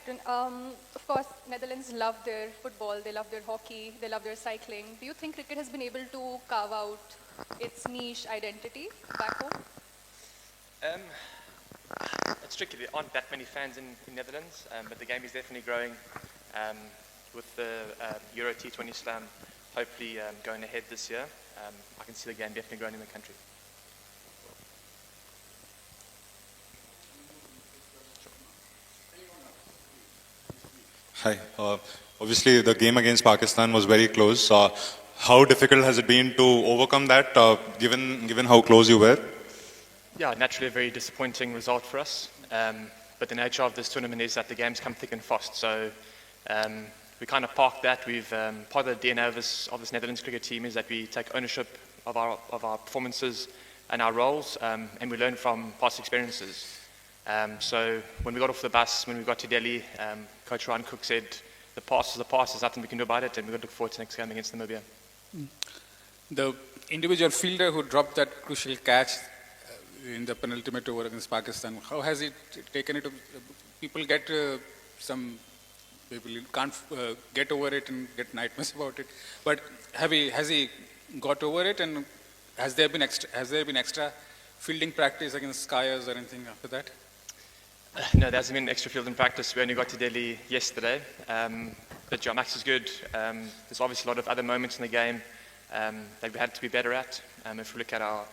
Captain. Of course, Netherlands love their football, they love their hockey, they love their cycling. Do you think cricket has been able to carve out its niche identity back home? Um, it's tricky. There aren't that many fans in Netherlands, but the game is definitely growing. With the Euro T20 Slam hopefully going ahead this year, I can see the game definitely growing in the country. Hi. Obviously, the game against Pakistan was very close. How difficult has it been to overcome that, given how close you were? Yeah, naturally a very disappointing result for us. But the nature of this tournament is that the games come thick and fast. So we kind of parked that. We've part of the DNA of this Netherlands cricket team is that we take ownership of our performances and our roles, and we learn from past experiences. So when we got off the bus, when we got to Delhi, Coach Ryan Cook said, the past is the past, there's nothing we can do about it, and we're going to look forward to the next game against Namibia. The individual fielder who dropped that crucial catch in the penultimate over against Pakistan, how has it taken it? People get some people can't get over it and get nightmares about it. But has he got over it, and has there been extra fielding practice against Skyers or anything after that? No, there hasn't been extra fielding practice. We only got to Delhi yesterday. But yeah, Max is good. There's obviously a lot of other moments in the game that we had to be better at. If we look at our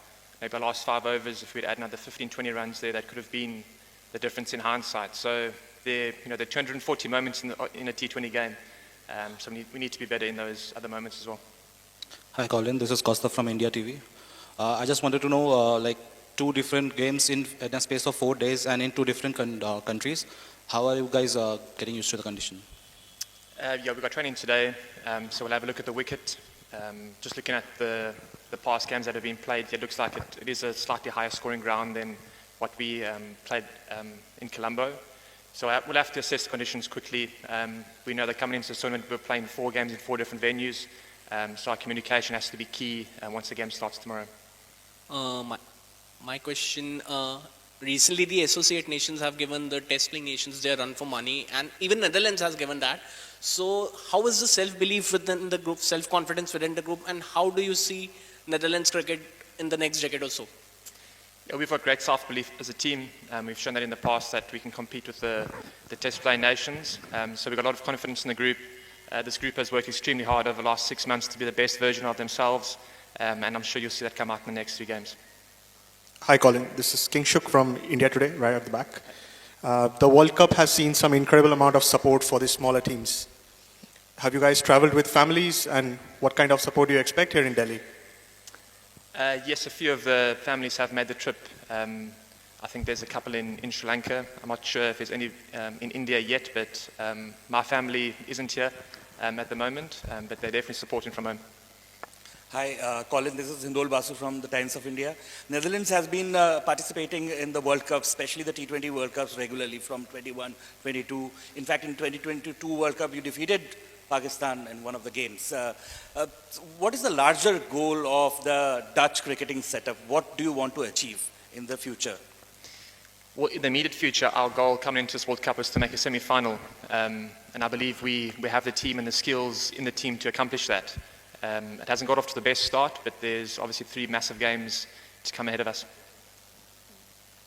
last 5 overs, if we'd add another 15, 20 runs there, that could have been the difference in hindsight. So there are 240 moments in a T20 game. So we need to be better in those other moments as well. Hi Colin, this is Costa from India TV. I just wanted to know, 2 different games in a space of 4 days and in 2 different countries. How are you guys getting used to the condition? Yeah, we've got training today, so we'll have a look at the wicket. Just looking at the past games that have been played, it looks like it is a slightly higher scoring ground than what we played in Colombo. So we'll have to assess the conditions quickly. We know that coming into the tournament, we're playing 4 games in 4 different venues, so our communication has to be key once the game starts tomorrow. My question, recently the associate nations have given the test playing nations their run for money, and even Netherlands has given that. So how is the self-belief within the group, self-confidence within the group, and how do you see Netherlands cricket in the next decade or so? Yeah, we've got great self-belief as a team. We've shown that in the past that we can compete with the test playing nations. So we've got a lot of confidence in the group. This group has worked extremely hard over the last 6 months to be the best version of themselves, and I'm sure you'll see that come out in the next 2 games. Hi Colin, this is King Shuk from India Today, right at the back. The World Cup has seen some incredible amount of support for the smaller teams. Have you guys traveled with families, and what kind of support do you expect here in Delhi? Yes, a few of the families have made the trip. I think there's a couple in Sri Lanka. I'm not sure if there's any in India yet, but my family isn't here at the moment, but they're definitely supporting from home. Hi, Colin, this is Hindol Basu from the Times of India. Netherlands has been participating in the World Cup, especially the T20 World Cups regularly from 21, 22. In fact, in 2022 World Cup, you defeated Pakistan in one of the games. What is the larger goal of the Dutch cricketing setup? What do you want to achieve in the future? Well, in the immediate future, our goal coming into this World Cup is to make a semi-final. And I believe we have the team and the skills in the team to accomplish that. It hasn't got off to the best start, but there's obviously 3 massive games to come ahead of us.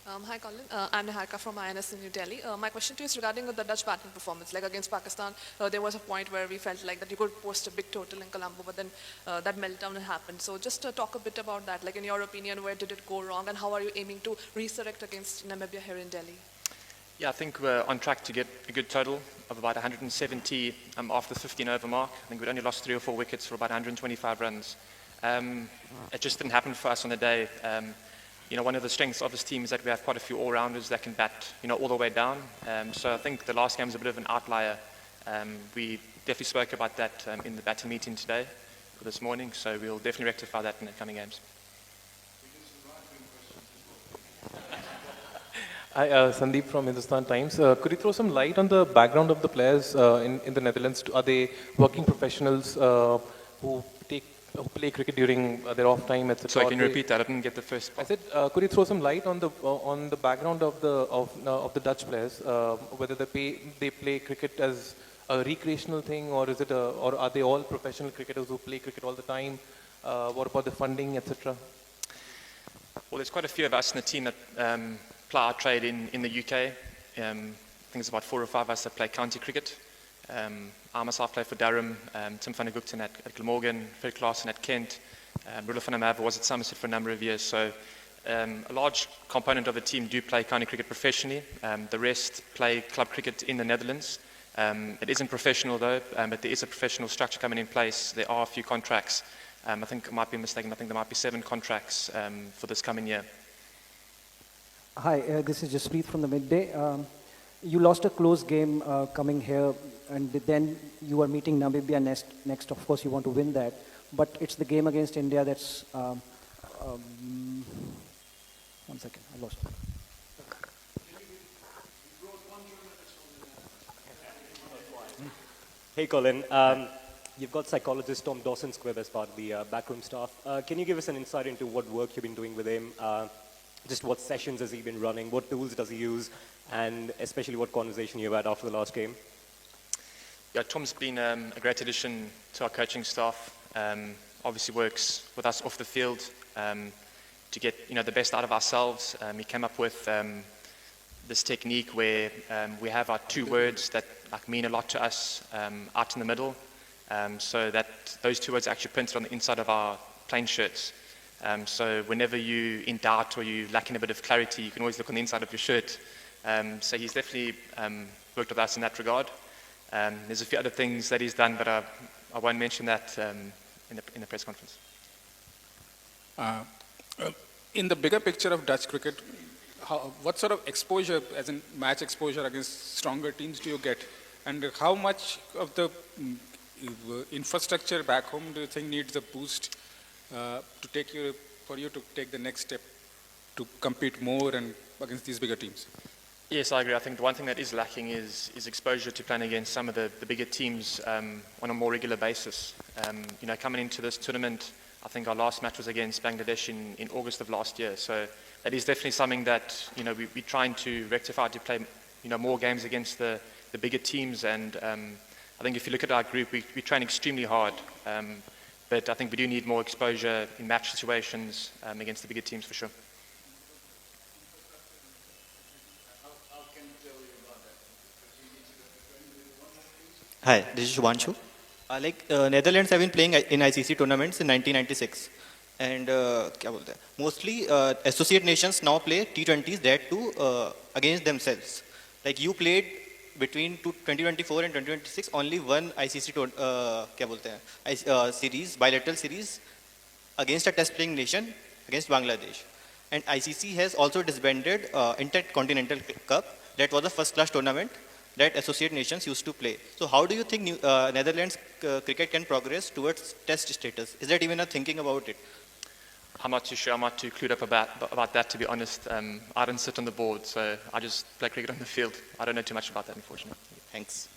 Hi Colin, I'm Niharika from INS in New Delhi. My question to you is regarding the Dutch batting performance. Like against Pakistan, there was a point where we felt like that you could post a big total in Colombo, but then that meltdown happened. So just talk a bit about that. Like in your opinion, where did it go wrong, and how are you aiming to resurrect against Namibia here in Delhi? Yeah, I think we're on track to get a good total of about 170 after the 15 over mark. I think we'd only lost 3 or 4 wickets for about 125 runs. It just didn't happen for us on the day. One of the strengths of this team is that we have quite a few all-rounders that can bat, all the way down. So I think the last game was a bit of an outlier. We definitely spoke about that in the batting meeting today, or this morning. So we'll definitely rectify that in the coming games. Hi, Sandeep from Hindustan Times. Could you throw some light on the background of the players in the Netherlands? Are they working professionals who take who play cricket during their off time, etc. So can you repeat that? I didn't get the first I part. said, could you throw some light on the background of the Dutch players, whether they play cricket as a recreational thing, or or are they all professional cricketers who play cricket all the time? What about the funding, etc.? Well, there's quite a few of us in the team that ply our trade in the UK. I think there's about 4 or 5 of us that play county cricket. I myself play for Durham, Tim van der Gugten at Glamorgan, Fred Klaassen at Kent, Rudolf van der Merwe was at Somerset for a number of years. So a large component of the team do play county cricket professionally. The rest play club cricket in the Netherlands. It isn't professional though, but there is a professional structure coming in place. There are a few contracts. I think I might be mistaken. I think there might be 7 contracts for this coming year. Hi, this is Jaspreet from the Midday. You lost a close game coming here, and then you are meeting Namibia next. Of course, you want to win that, but it's the game against India that's. 1 second, I lost it. Hey, Colin. You've got psychologist Tom Dawson Squibb as part of the backroom staff. Can you give us an insight into what work you've been doing with him? Just what sessions has he been running? What tools does he use? And especially what conversation you've had after the last game? Yeah, Tom's been a great addition to our coaching staff. Obviously works with us off the field to get the best out of ourselves. He came up with this technique where we have our 2 words that mean a lot to us out in the middle, so that those 2 words are actually printed on the inside of our plain shirts. So whenever you're in doubt or you're lacking a bit of clarity, you can always look on the inside of your shirt. So he's definitely worked with us in that regard. There's a few other things that he's done, but I won't mention that in the press conference. In the bigger picture of Dutch cricket, what sort of exposure, as in match exposure against stronger teams, do you get? And how much of the infrastructure back home do you think needs a boost for you to take the next step to compete more and against these bigger teams? Yes, I agree. I think the one thing that is lacking is exposure to playing against some of the bigger teams on a more regular basis. Coming into this tournament, I think our last match was against Bangladesh in August of last year. So that is definitely something that we're trying to rectify, to play more games against the bigger teams. And I think if you look at our group, we train extremely hard. But I think we do need more exposure in match situations against the bigger teams for sure. Hi, this is Shubhanshu. Netherlands have been playing in ICC tournaments in 1996, and mostly associate nations now play T20s that too against themselves. Like you played between 2024 and 2026 only one ICC series, bilateral series against a test playing nation against Bangladesh, and ICC has also disbanded Intercontinental Cup. That was the first class tournament that associate nations used to play. So how do you think Netherlands cricket can progress towards test status? Is that even a thinking about it? I'm not too sure. I'm not too clued up about that, to be honest. I don't sit on the board, so I just play cricket on the field. I don't know too much about that, unfortunately. Thanks.